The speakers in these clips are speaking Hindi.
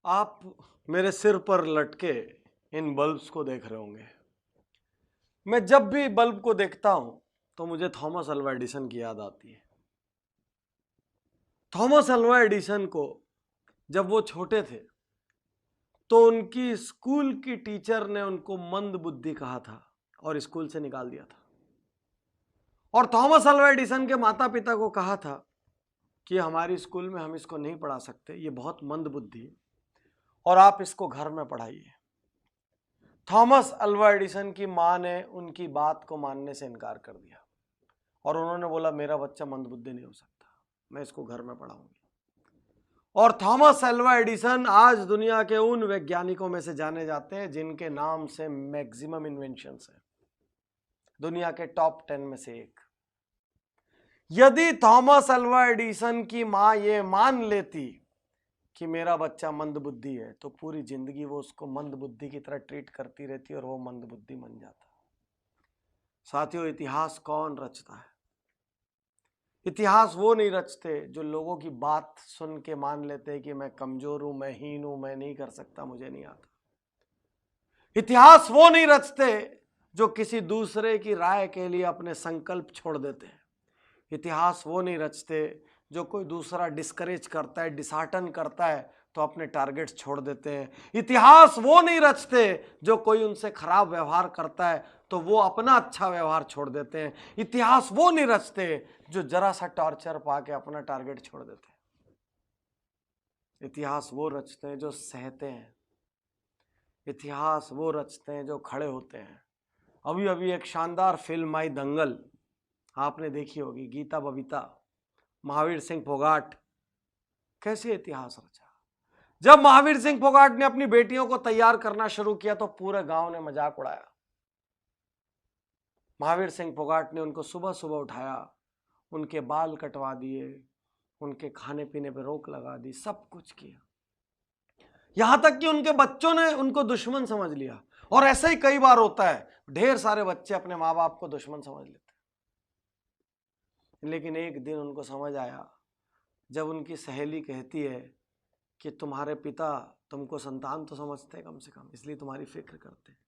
आप मेरे सिर पर लटके इन बल्ब्स को देख रहे होंगे। मैं जब भी बल्ब को देखता हूं तो मुझे थॉमस अल्वा एडिसन की याद आती है। थॉमस अल्वा एडिसन को जब वो छोटे थे तो उनकी स्कूल की टीचर ने उनको मंद बुद्धि कहा था और स्कूल से निकाल दिया था। और थॉमस अल्वा एडिसन के माता पिता को कहा था कि हमारी स्कूल में हम इसको नहीं पढ़ा सकते, ये बहुत मंद बुद्धि है और आप इसको घर में पढ़ाइए। थॉमस अल्वा एडिसन की मां ने उनकी बात को मानने से इनकार कर दिया और उन्होंने बोला मेरा बच्चा मंदबुद्धि नहीं हो सकता, मैं इसको घर में पढ़ाऊंगी। और थॉमस अल्वा एडिसन आज दुनिया के उन वैज्ञानिकों में से जाने जाते हैं जिनके नाम से मैक्सिमम इन्वेंशंस हैं, दुनिया के टॉप 10 में से एक। यदि थॉमस अल्वा एडिसन की मां ये मान लेती कि मेरा बच्चा मंदबुद्धि है तो पूरी जिंदगी वो उसको मंदबुद्धि की तरह ट्रीट करती रहती और वो मंदबुद्धि बन जाता। साथियों, इतिहास कौन रचता है? इतिहास वो नहीं रचते जो लोगों की बात सुन के मान लेते कि मैं कमजोर हूं, मैं हीन हूं, मैं नहीं कर सकता, मुझे नहीं आता। इतिहास वो नहीं रचते जो किसी दूसरे की राय के लिए अपने संकल्प छोड़ देते हैं। इतिहास वो नहीं रचते जो कोई दूसरा डिस्करेज करता है, डिसहार्टन करता है तो अपने टारगेट्स छोड़ देते हैं। इतिहास वो नहीं रचते जो कोई उनसे खराब व्यवहार करता है तो वो अपना अच्छा व्यवहार छोड़ देते हैं। इतिहास वो नहीं रचते जो जरा सा टॉर्चर पाके अपना टारगेट छोड़ देते हैं। इतिहास वो रचते हैं जो सहते हैं। इतिहास वो रचते हैं जो खड़े होते हैं। अभी अभी एक शानदार फिल्म आई दंगल, आपने देखी होगी। गीता बबीता, महावीर सिंह फोगाट, कैसे इतिहास रचा। जब महावीर सिंह फोगाट ने अपनी बेटियों को तैयार करना शुरू किया तो पूरे गांव ने मजाक उड़ाया। महावीर सिंह फोगाट ने उनको सुबह सुबह उठाया, उनके बाल कटवा दिए, उनके खाने पीने पर रोक लगा दी, सब कुछ किया। यहां तक कि उनके बच्चों ने उनको दुश्मन समझ लिया। और ऐसा ही कई बार होता है, ढेर सारे बच्चे अपने माँ बाप को दुश्मन समझ लेते हैं। लेकिन एक दिन उनको समझ आया जब उनकी सहेली कहती है कि तुम्हारे पिता तुमको संतान तो समझते हैं कम से कम, इसलिए तुम्हारी फिक्र करते हैं।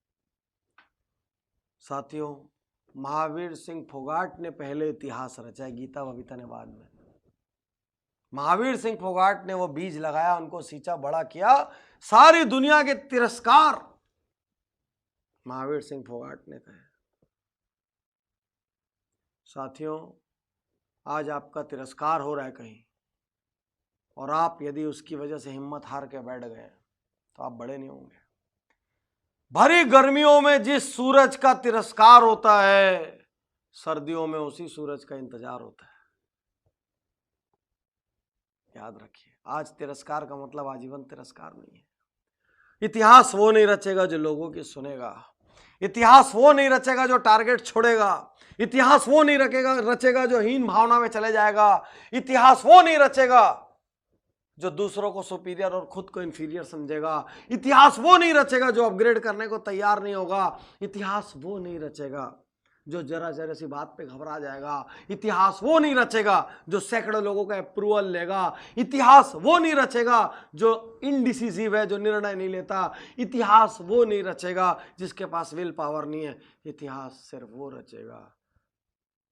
साथियों, महावीर सिंह फोगाट ने पहले इतिहास रचा है, गीता बबीता ने बाद में। महावीर सिंह फोगाट ने वो बीज लगाया, उनको सींचा, बड़ा किया। सारी दुनिया के तिरस्कार महावीर सिंह फोगाट ने कहे। साथियों, आज आपका तिरस्कार हो रहा है कहीं और आप यदि उसकी वजह से हिम्मत हार के बैठ गए तो आप बड़े नहीं होंगे। भरी गर्मियों में जिस सूरज का तिरस्कार होता है, सर्दियों में उसी सूरज का इंतजार होता है। याद रखिए, आज तिरस्कार का मतलब आजीवन तिरस्कार नहीं है। इतिहास वो नहीं रचेगा जो लोगों की सुनेगा। इतिहास वो नहीं रचेगा जो टारगेट छोड़ेगा। इतिहास वो नहीं रचेगा जो हीन भावना में चले जाएगा। इतिहास वो नहीं रचेगा जो दूसरों को सुपीरियर और खुद को इंफीरियर समझेगा। इतिहास वो नहीं रचेगा जो अपग्रेड करने को तैयार नहीं होगा। इतिहास वो नहीं रचेगा जो जरा जरा सी बात पे घबरा जाएगा। इतिहास वो नहीं रचेगा जो सैकड़ों लोगों का अप्रूवल लेगा। इतिहास वो नहीं रचेगा जो इनडिसिसिव है, जो निर्णय नहीं लेता। इतिहास वो नहीं रचेगा जिसके पास विल पावर नहीं है। इतिहास सिर्फ वो रचेगा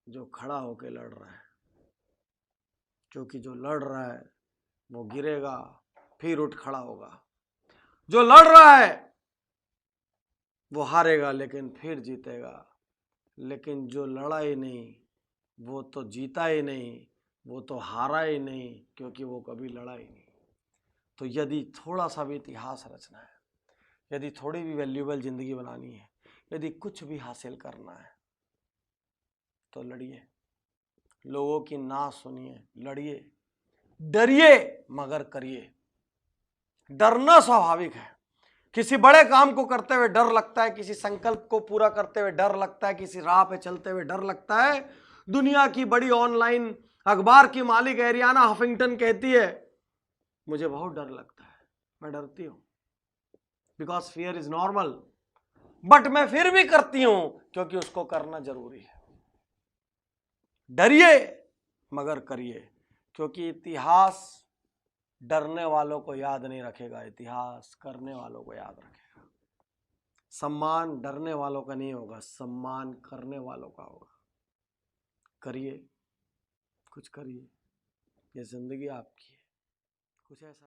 जो खड़ा होकर लड़ रहा है, क्योंकि जो लड़ रहा है वो गिरेगा फिर उठ खड़ा होगा। जो लड़ रहा है वो हारेगा लेकिन फिर जीतेगा। लेकिन जो लड़ा ही नहीं वो तो जीता ही नहीं, वो तो हारा ही नहीं, क्योंकि वो कभी लड़ा ही नहीं। तो यदि थोड़ा सा भी इतिहास रचना है, यदि थोड़ी भी वैल्यूएबल जिंदगी बनानी है, यदि कुछ भी हासिल करना है तो लड़िए, लोगों की ना सुनिए, लड़िए, डरिए मगर करिए। डरना स्वाभाविक है। किसी बड़े काम को करते हुए डर लगता है, किसी संकल्प को पूरा करते हुए डर लगता है, किसी राह पे चलते हुए डर लगता है। दुनिया की बड़ी ऑनलाइन अखबार की मालिक एरियाना हफिंगटन कहती है मुझे बहुत डर लगता है, मैं डरती हूं, because fear is normal, but मैं फिर भी करती हूं क्योंकि उसको करना जरूरी है। डरिए मगर करिए, क्योंकि इतिहास डरने वालों को याद नहीं रखेगा, इतिहास करने वालों को याद रखेगा। सम्मान डरने वालों का नहीं होगा, सम्मान करने वालों का होगा। करिए, कुछ करिए, ये जिंदगी आपकी है, कुछ ऐसा